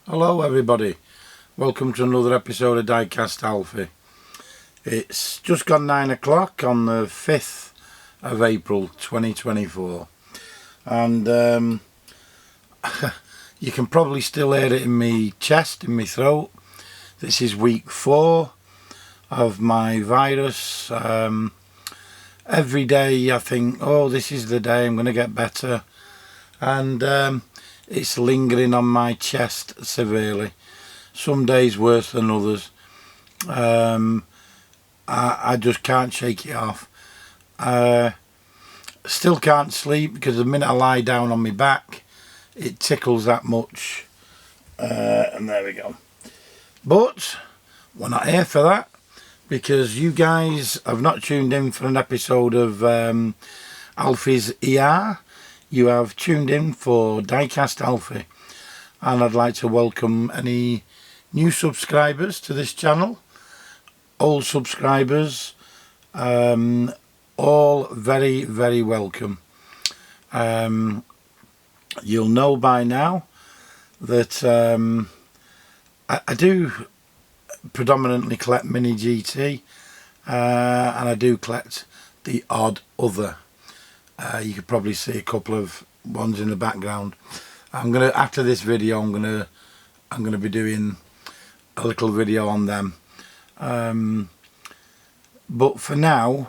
Hello everybody, welcome to another episode of Diecast Alfie. It's just gone 9 o'clock on the 5th of April 2024 and you can probably still hear it in my chest, in my throat. This is week 4 of my virus. Every day I think, oh, this is the day I'm going to get better, and it's lingering on my chest severely. Some days worse than others. I just can't shake it off. Still can't sleep because the minute I lie down on my back it tickles that much, and there we go. But we're not here for that, because you guys have not tuned in for an episode of Alfie's ER. You have tuned in for Diecast Alfie, and I'd like to welcome any new subscribers to this channel, old subscribers, all very, very welcome. You'll know by now that I do predominantly collect Mini GT, and I do collect the odd other. You could probably see a couple of ones in the background. After this video I'm gonna be doing a little video on them, but for now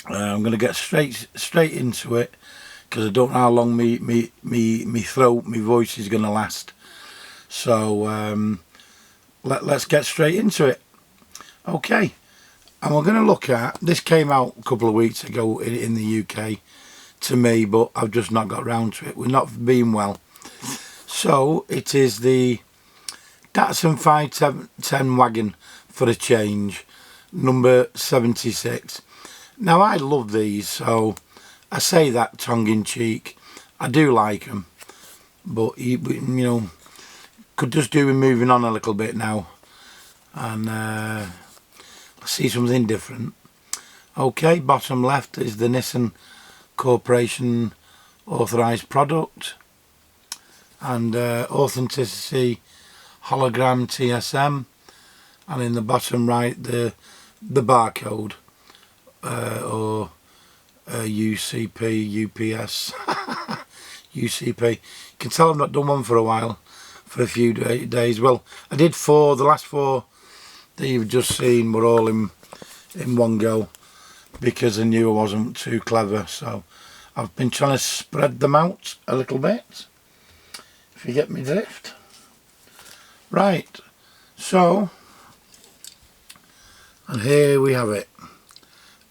I'm gonna get straight into it, because I don't know how long me throat, my voice is gonna last. So let's get straight into it. Okay. And we're going to look at, this came out a couple of weeks ago in the UK to me, but I've just not got round to it. We're not being well. So it is the Datsun 510 Wagon for a change, number 76. Now I love these, so I say that tongue in cheek. I do like them, but you know, could just do with moving on a little bit now and see something different. Okay, bottom left is the Nissan Corporation authorised product, and authenticity hologram TSM, and in the bottom right the barcode, or UCP, UPS, UCP. You can tell I've not done one for a while, for a few days. Well, I did 4, the last 4 that you've just seen were all in one go, because I knew I wasn't too clever. So I've been trying to spread them out a little bit, if you get me drift. Right, so, and here we have it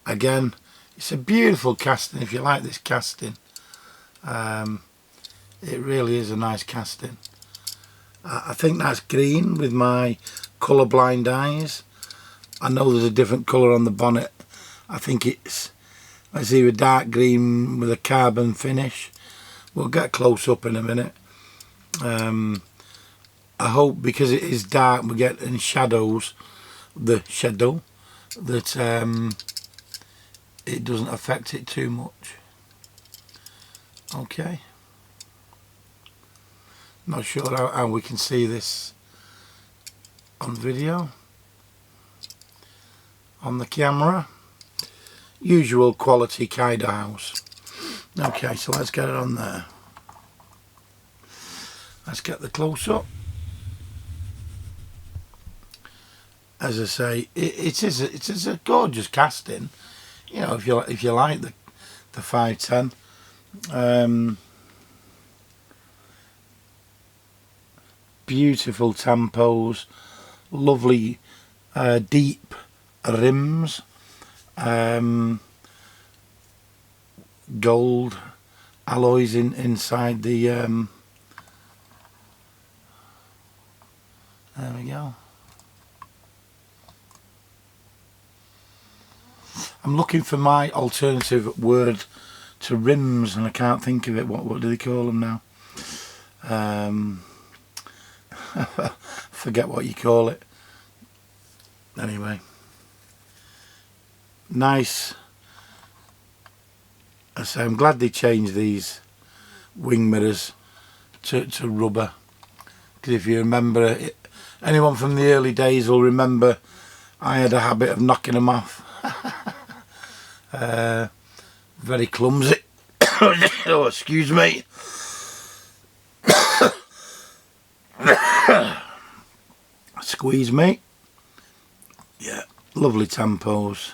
again. It's a beautiful casting. If you like this casting, it really is a nice casting. I think that's green with my colourblind eyes. I know there's a different colour on the bonnet. I think it's either dark green with a carbon finish. We'll get close up in a minute. I hope, because it is dark, we get in shadows, the shadow, that it doesn't affect it too much. Okay. Not sure how we can see this on video, on the camera. Usual quality Kaido house. Okay, so let's get it on there. Let's get the close-up. As I say, it is a gorgeous casting. You know, if you like the 510. Beautiful tampos, lovely deep rims, gold alloys inside the there we go. I'm looking for my alternative word to rims and I can't think of it. What do they call them now? Forget what you call it. Anyway, nice. I say I'm glad they changed these wing mirrors to rubber, Because if you remember, anyone from the early days will remember I had a habit of knocking them off. Very clumsy. Oh, excuse me. Squeeze me. Yeah, lovely tempos.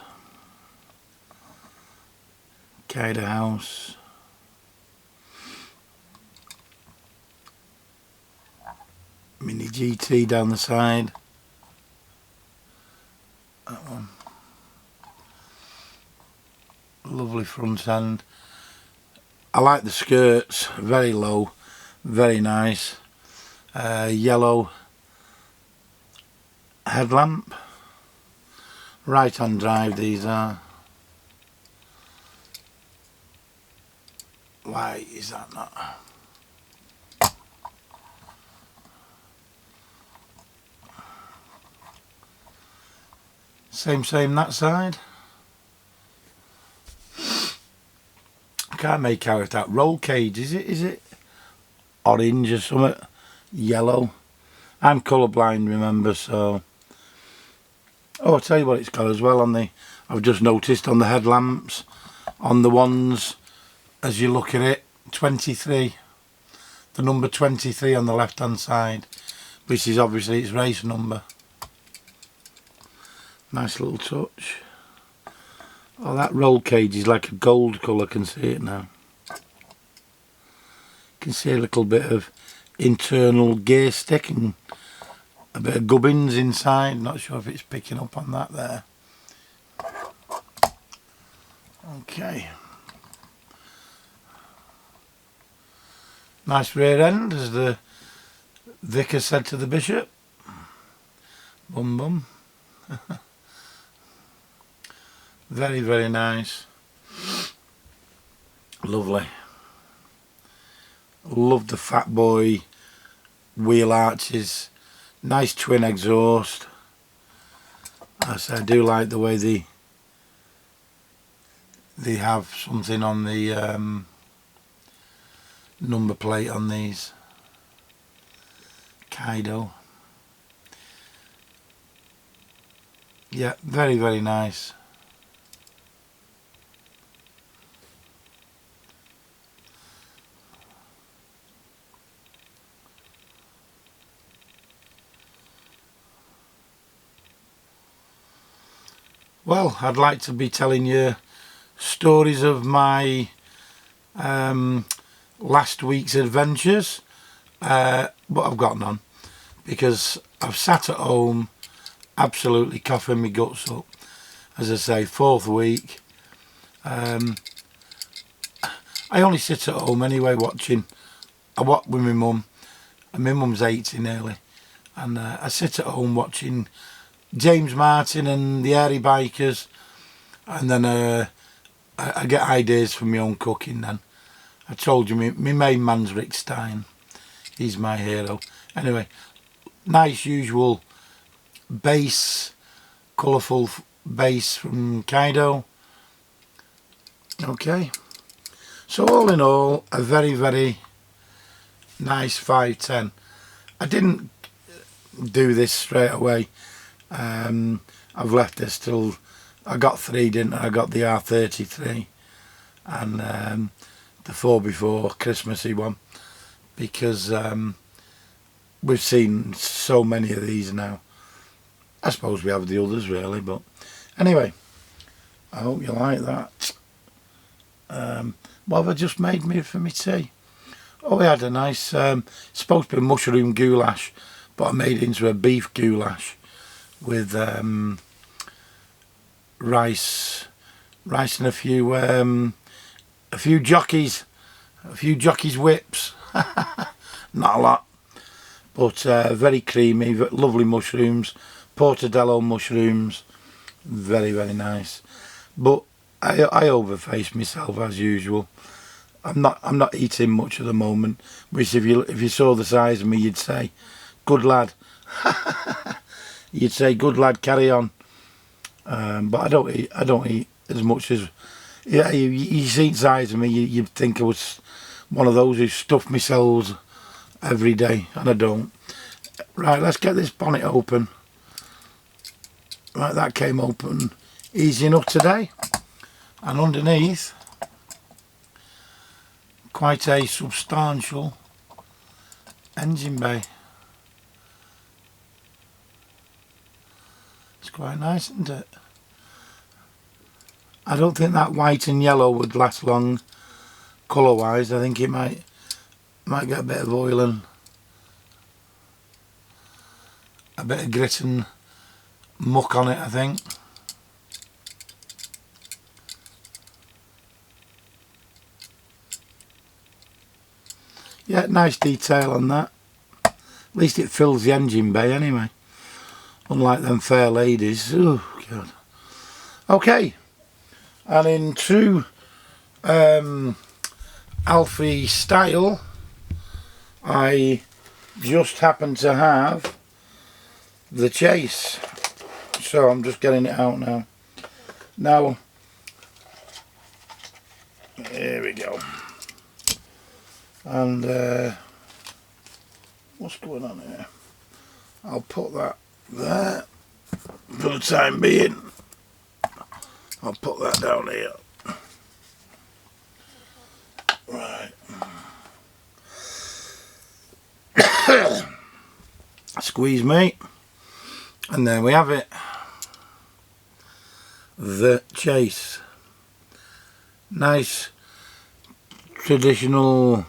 Kaido house. Mini GT down the side. That one. Lovely front end. I like the skirts, very low, very nice. Yellow headlamp. Right hand drive these are. Why is that not? Same that side. I can't make out that roll cage. Is it orange or something? Yellow. I'm colourblind, remember, so. Oh, I'll tell you what it's got as well on the. I've just noticed on the headlamps, on the ones as you look at it, 23. The number 23 on the left hand side, which is obviously its race number. Nice little touch. Oh, that roll cage is like a gold colour, I can see it now. You can see a little bit of internal gear stick and a bit of gubbins inside. Not sure if it's picking up on that there. Okay. Nice rear end, as the vicar said to the bishop. Bum bum. Very, very nice. Lovely. Love the Fat Boy wheel arches. Nice twin exhaust. As I do like the way they have something on the number plate on these. Kaido. Yeah, very, very nice. Well, I'd like to be telling you stories of my last week's adventures, but I've got none, because I've sat at home absolutely coughing my guts up. As I say, 4th week. I only sit at home anyway watching. I watch with my mum, and my mum's 80 nearly, and I sit at home watching James Martin and the Airy Bikers, and then I get ideas for my own cooking. Then I told you my main man's Rick Stein. He's my hero. Anyway, nice usual base, colourful base from Kaido. Okay, so all in all, a very, very nice 510. I didn't do this straight away. I've left this till I got 3, didn't I? I got the R33 and the 4x4 Christmassy one, because we've seen so many of these now. I suppose we have the others really, but anyway, I hope you like that. What have I just made me for me tea? Oh, we had a nice, supposed to be a mushroom goulash, but I made it into a beef goulash with rice and a few jockeys whips. Not a lot, but very creamy, lovely mushrooms, portobello mushrooms, very, very nice. But I overfaced myself as usual. I'm not eating much at the moment, which if you saw the size of me, you'd say, good lad. You'd say, good lad, carry on. But I don't eat as much as, yeah, you see the size of me, you'd think I was one of those who stuff myself every day, and I don't. Right, let's get this bonnet open. Right, that came open easy enough today. And underneath, quite a substantial engine bay. It's quite nice, isn't it? I don't think that white and yellow would last long colour wise. I think it might get a bit of oil and a bit of grit and muck on it, I think. Yeah, nice detail on that. At least it fills the engine bay anyway. Unlike them fair ladies. Oh God. Okay. And in true Alfie style, I just happen to have the chase. So I'm just getting it out now. Now, here we go. And what's going on here? I'll put that there for the time being. I'll put that down here. Right. Squeeze me. And there we have it. The chase. Nice traditional,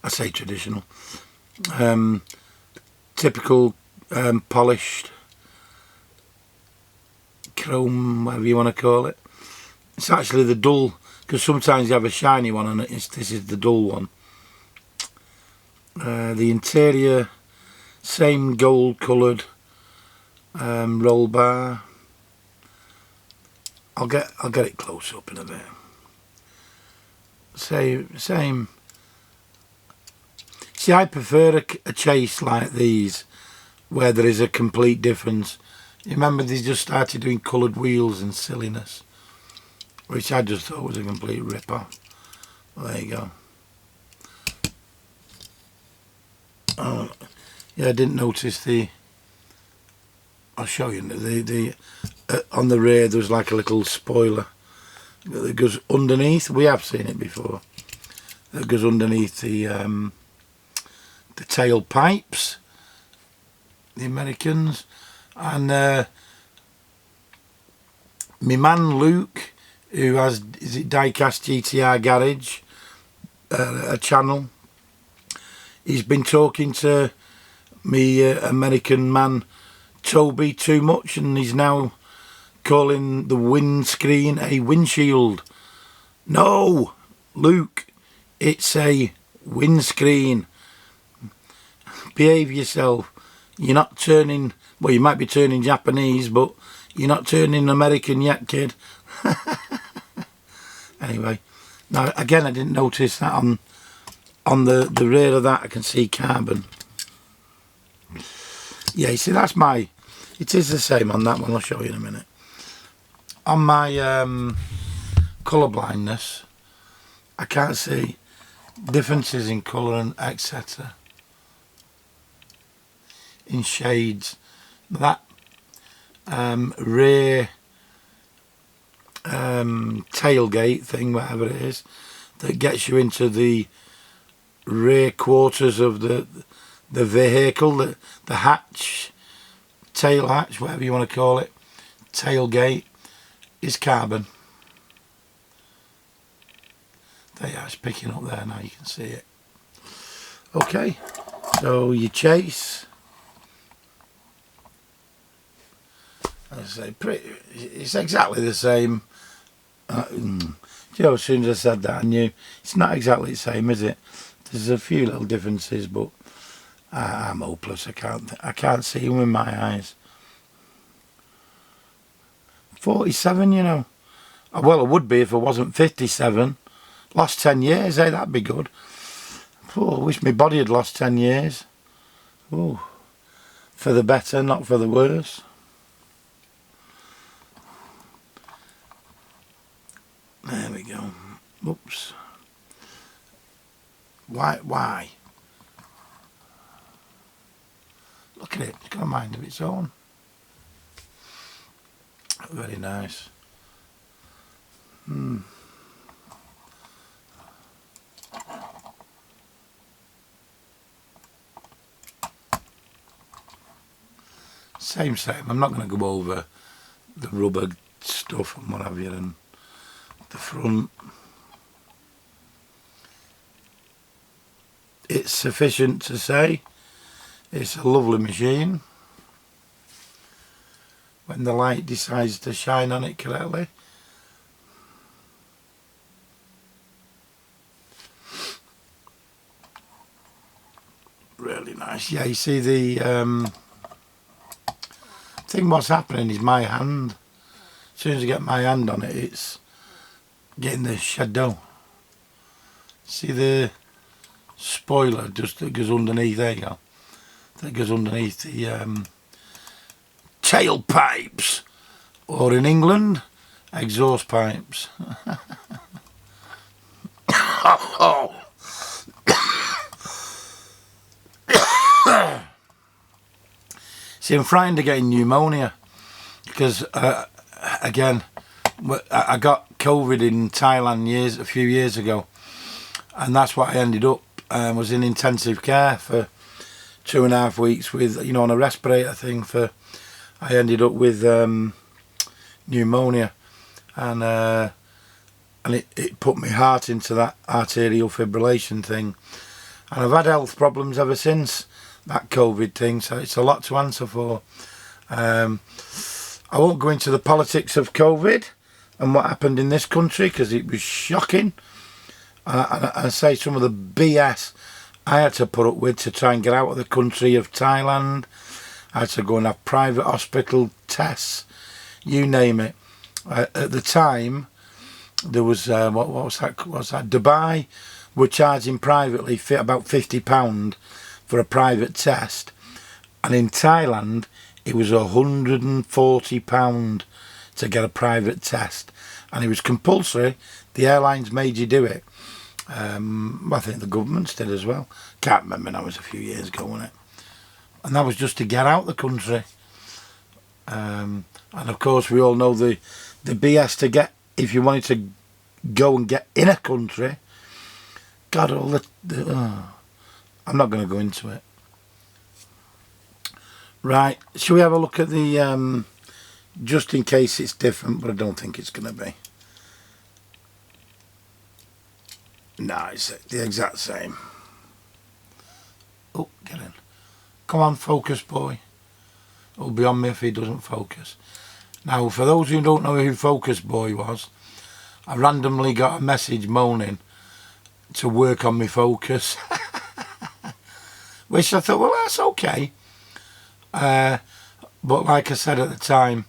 I say traditional, typical polished chrome, whatever you want to call it. It's actually the dull, because sometimes you have a shiny one and this is the dull one. The interior, same gold coloured roll bar. I'll get it close up in a bit. Same. See, I prefer a chase like these where there is a complete difference. You remember they just started doing coloured wheels and silliness, which I just thought was a complete rip-off. Well, there you go. Oh, yeah, I didn't notice the. I'll show you the on the rear. There was like a little spoiler that goes underneath. We have seen it before. That goes underneath the tail pipes. The Americans. And my man Luke, who has, is it Diecast GTR Garage, a channel, he's been talking to me American man Toby too much, and he's now calling the windscreen a windshield. No, Luke, it's a windscreen. Behave yourself. You're not turning, well, you might be turning Japanese, but you're not turning American yet, kid. Anyway, now again, I didn't notice that on the rear of that I can see carbon. Yeah, you see, that's my, it is the same on that one. I'll show you in a minute. On my colour blindness, I can't see differences in colour and etc. in shades. That rear tailgate thing, whatever it is, that gets you into the rear quarters of the vehicle, the hatch, tail hatch, whatever you want to call it, tailgate, is carbon. There you are, it's picking up there now, you can see it. Okay, so your chase, as I say, it's exactly the same. You know, as soon as I said that, I knew it's not exactly the same, is it? There's a few little differences, but I'm hopeless. I can't see them with my eyes. 47, you know. Well, I would be if I wasn't 57. Lost 10 years, eh? That'd be good. Oh, I wish my body had lost 10 years. Oh, for the better, not for the worse. There we go. Oops. Why? Look at it, it's got a mind of its own. Very nice. Same. I'm not going to go over the rubber stuff and what have you, and the front. It's sufficient to say it's a lovely machine when the light decides to shine on it correctly. Really nice. Yeah, you see the thing what's happening is my hand. As soon as I get my hand on it, it's getting the shadow. See the spoiler just that goes underneath, there you go. That goes underneath the tailpipes, or in England, exhaust pipes. Oh. See, I'm frightened of getting pneumonia because, again, I got COVID in Thailand a few years ago, and that's what I ended up. Was in intensive care for 2.5 weeks with, you know, on a respirator thing. I ended up with pneumonia, and it put my heart into that arterial fibrillation thing, and I've had health problems ever since that COVID thing, so it's a lot to answer for. I won't go into the politics of COVID and what happened in this country because it was shocking. I say some of the BS I had to put up with to try and get out of the country of Thailand. I had to go and have private hospital tests, you name it. At the time, there was what was that? Dubai were charging privately about £50 for a private test, and in Thailand it was £140 to get a private test, and it was compulsory. The airlines made you do it. I think the governments did as well. Can't remember, that was a few years ago, wasn't it? And that was just to get out the country. And of course we all know the BS to get, if you wanted to go and get in a country. God, all I'm not going to go into it. Right, shall we have a look at the, just in case it's different, but I don't think it's going to be. No, it's the exact same. Oh, get in. Come on, focus, boy. It'll be on me if he doesn't focus. Now, for those who don't know who Focus Boy was, I randomly got a message moaning to work on my focus. Which I thought, well, that's okay. But like I said at the time,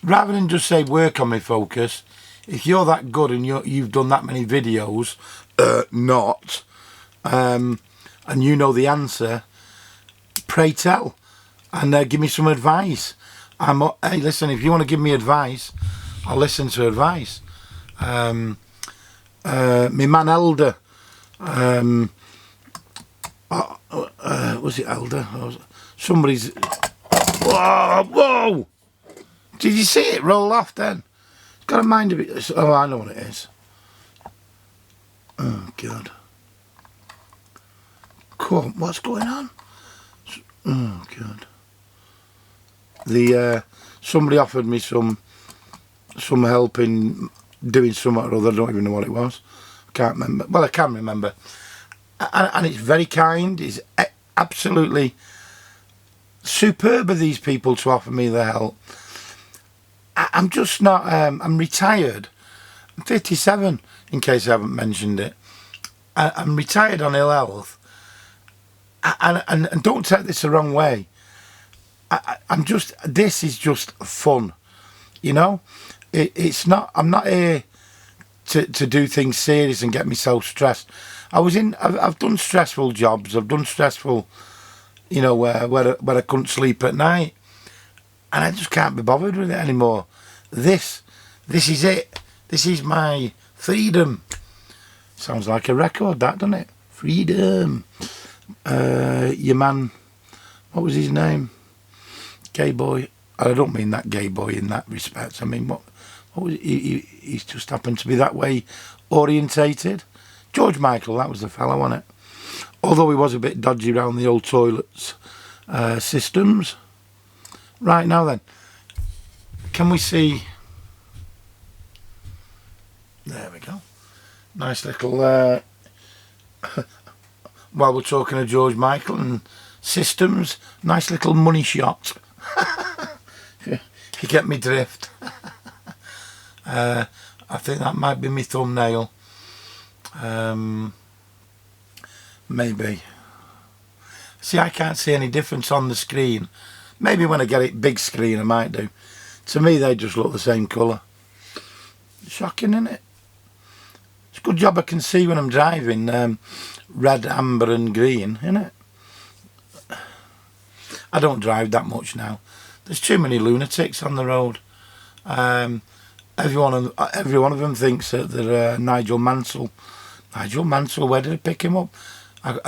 rather than just say work on my focus, if you're that good and you've done that many videos, and you know the answer, pray tell, and give me some advice. Hey, listen, if you want to give me advice, I'll listen to advice. My man Elder, was it Elder? Somebody's. Whoa! Did you see it roll off then? It's got a mind of it. Oh, I know what it is. Oh, God. Cool. What's going on? Oh, God. Somebody offered me some help in doing something or other. I don't even know what it was. I can't remember. Well, I can remember. And it's very kind. It's absolutely superb of these people to offer me the help. I'm just not, I'm retired. I'm 57, in case I haven't mentioned it. I'm retired on ill health. And don't take this the wrong way. This is just fun, you know? It's not, I'm not here to do things serious and get myself stressed. I've done stressful jobs. I've done stressful, you know, where I couldn't sleep at night. And I just can't be bothered with it anymore. This is it. This is my freedom. Sounds like a record, that, doesn't it? Freedom. Your man what was his name? Gay boy. I don't mean that gay boy in that respect. I mean, what was he's just happened to be that way orientated. George Michael, that was the fella, wasn't it? Although he was a bit dodgy around the old toilets systems. Right, now then, can we see? There we go. Nice little, while we're talking of George Michael and systems, nice little money shot. If you get me drift. I think that might be my thumbnail. Maybe. See, I can't see any difference on the screen. Maybe when I get it big screen I might do. To me they just look the same colour. Shocking, isn't it? It's a good job I can see when I'm driving. Red, amber and green, isn't it? I don't drive that much now. There's too many lunatics on the road. Every one of them thinks that they're Nigel Mansell. Nigel Mansell, where did I pick him up? Do you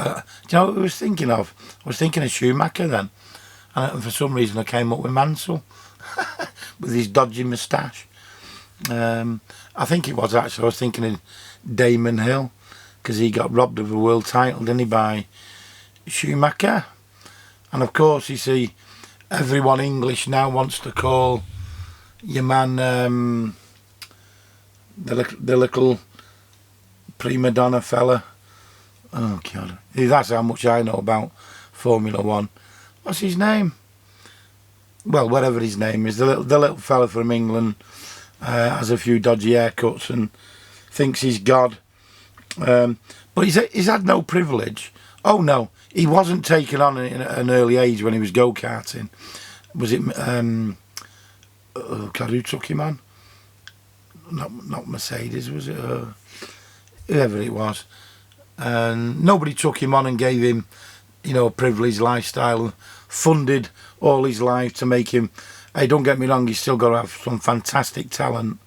know what I was thinking of? I was thinking of Schumacher then. And for some reason I came up with Mansell. With his dodgy moustache. I think it was actually, I was thinking of Damon Hill. Because he got robbed of a world title, didn't he, by Schumacher. And of course, you see, everyone English now wants to call your man the little prima donna fella. Oh God, that's how much I know about Formula One. What's his name? Well, whatever his name is, the little fella from England has a few dodgy haircuts and thinks he's God. But he's had no privilege. Oh no, he wasn't taken on at an early age when he was go-karting. Was it oh God, who took him on? Not Mercedes, was it? Whoever it was. And nobody took him on and gave him, you know, a privileged lifestyle and funded all his life to make him. Hey, don't get me wrong, he's still got to have some fantastic talent.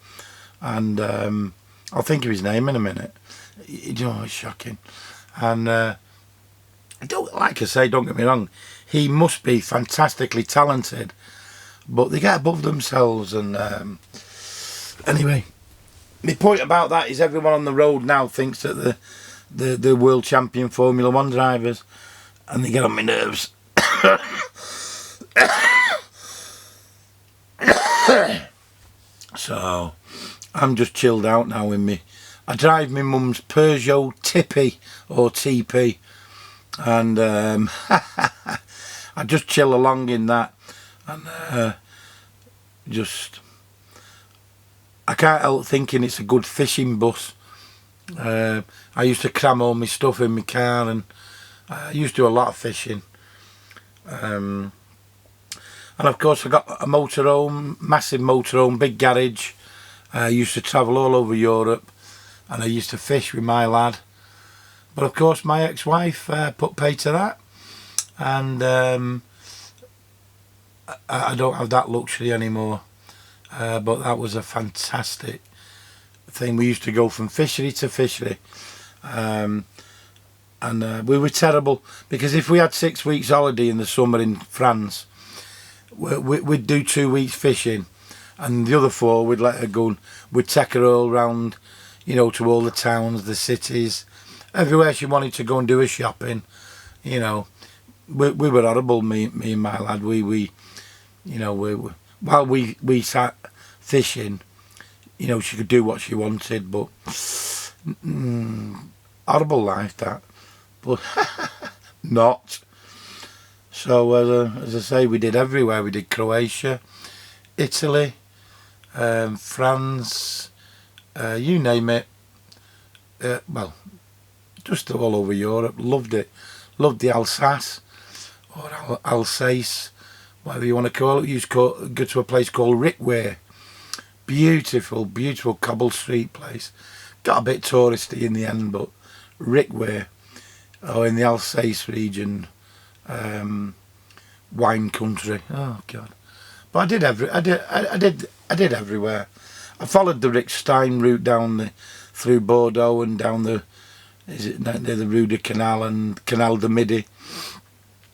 And I'll think of his name in a minute. You know, it's shocking. And like I say, don't get me wrong, he must be fantastically talented, but they get above themselves. And anyway, my point about that is everyone on the road now thinks that the world champion Formula One drivers, and they get on my nerves. So I'm just chilled out now with me. I drive my mum's Peugeot Tippy or TP, and I just chill along in that, and just I can't help thinking it's a good fishing bus. I used to cram all my stuff in my car, and I used to do a lot of fishing. And of course I got a motorhome, massive motorhome, big garage. I used to travel all over Europe, and I used to fish with my lad. But of course my ex-wife put pay to that, and I don't have that luxury anymore. But that was a fantastic thing. We used to go from fishery to fishery, and we were terrible, because if we had 6 weeks holiday in the summer in France, we'd do 2 weeks fishing, and the other 4 we'd let her go. We'd take her all round, you know, to all the towns, the cities, everywhere she wanted to go and do her shopping. You know, we were horrible, me and my lad. We you know, while we sat fishing, you know, she could do what she wanted, but horrible life that, but not. So as I say, we did everywhere. We did Croatia, Italy, France, you name it. Well, just all over Europe. Loved it. Loved the Alsace or Alsace, whatever you want to call it. You go to a place called Rickware. Beautiful, beautiful cobble street place. Got a bit touristy in the end, but Rickware, in the Alsace region, wine country. Oh God! But I did everywhere. I followed the Rick Stein route down through Bordeaux and down the Rue de Canal and Canal de Midi,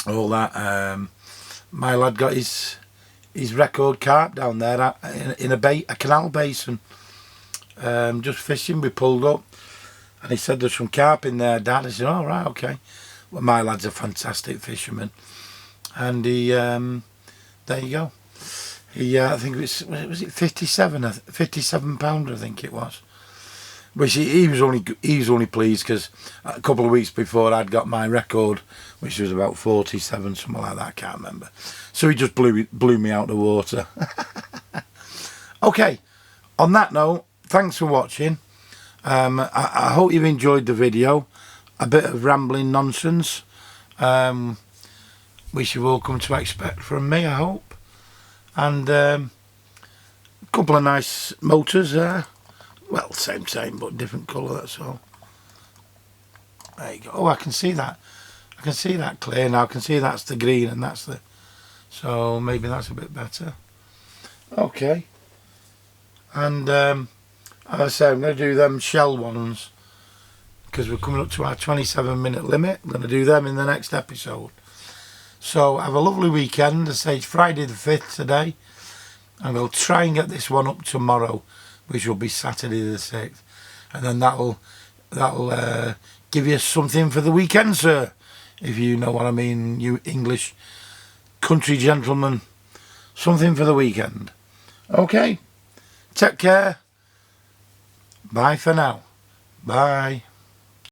all that. My lad got his record carp down there in a canal basin, just fishing. We pulled up and he said there's some carp in there, Dad. I said, all right, okay. Well, my lad's a fantastic fisherman, and he there you go. He I think it was it 57 pounder, I think it was. Which he was only pleased because a couple of weeks before I'd got my record, which was about 47, something like that. I can't remember. So he just blew me out the water. Okay. On that note, thanks for watching. I hope you've enjoyed the video. A bit of rambling nonsense, which you've all come to expect from me, I hope. And a couple of nice motors there. Well, same, but different colour, that's all. There you go. Oh, I can see that. I can see that clear now. I can see that's the green and that's the... So maybe that's a bit better. Okay. And as I say, I'm going to do them shell ones because we're coming up to our 27-minute limit. I'm going to do them in the next episode. So have a lovely weekend. As I say, it's Friday the 5th today. And we'll try and get this one up tomorrow, which will be Saturday the 6th, and then that'll give you something for the weekend, sir, if you know what I mean, you English country gentlemen. Something for the weekend. Okay, take care. Bye for now. Bye.